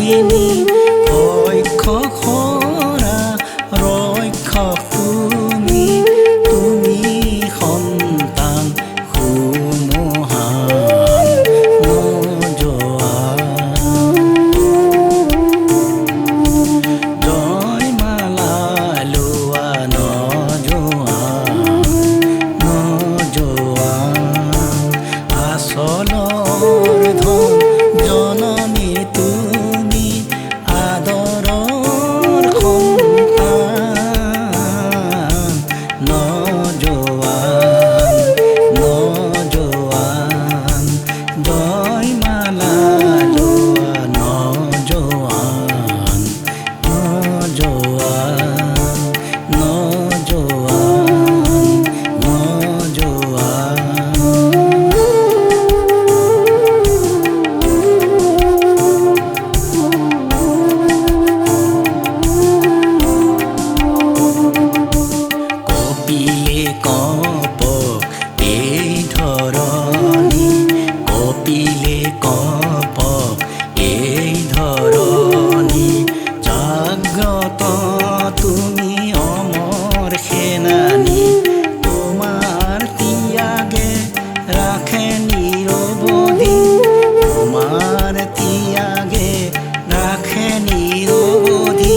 তিনি পক্ষক হৰা ৰক্ষক তুমি তুমি সন্তান সুমহান নজোৱা জয় মালা লোৱা নজোৱা নজোৱা আচলৰ ধন জননী তুমি আদৰৰ সন্তান নজোৱান নজোৱান জয় মালা লোৱা নজোৱান নজোৱান নজোৱান নজোৱান কপিলে কপক এই ধৰণী কপিলে কপক এই ধৰণী জাগ্ৰত তুমি অমৰ সেনানী তোমাৰ ত্যাগে ৰাখে নিৰৱধি তোমাৰ ত্যাগে ৰাখে নিৰৱধি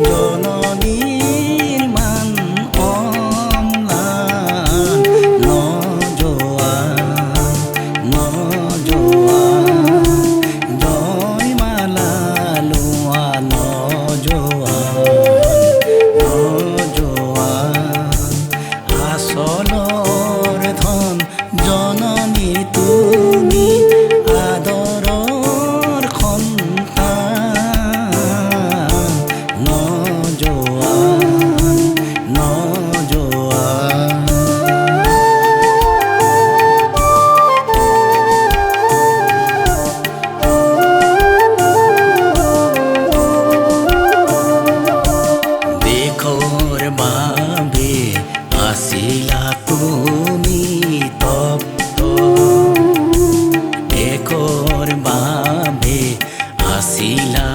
জননীৰ মান অম্লান নজোৱান নজোৱান জয় মালা লোৱা নজোৱান নজোৱান আচলৰ ধন জননী তুমি আদৰৰ সন্তান নজোৱান নজোৱান দেশৰ বাবে আছিলা তুমি তপ্ত দেশৰ বাবে আছিলা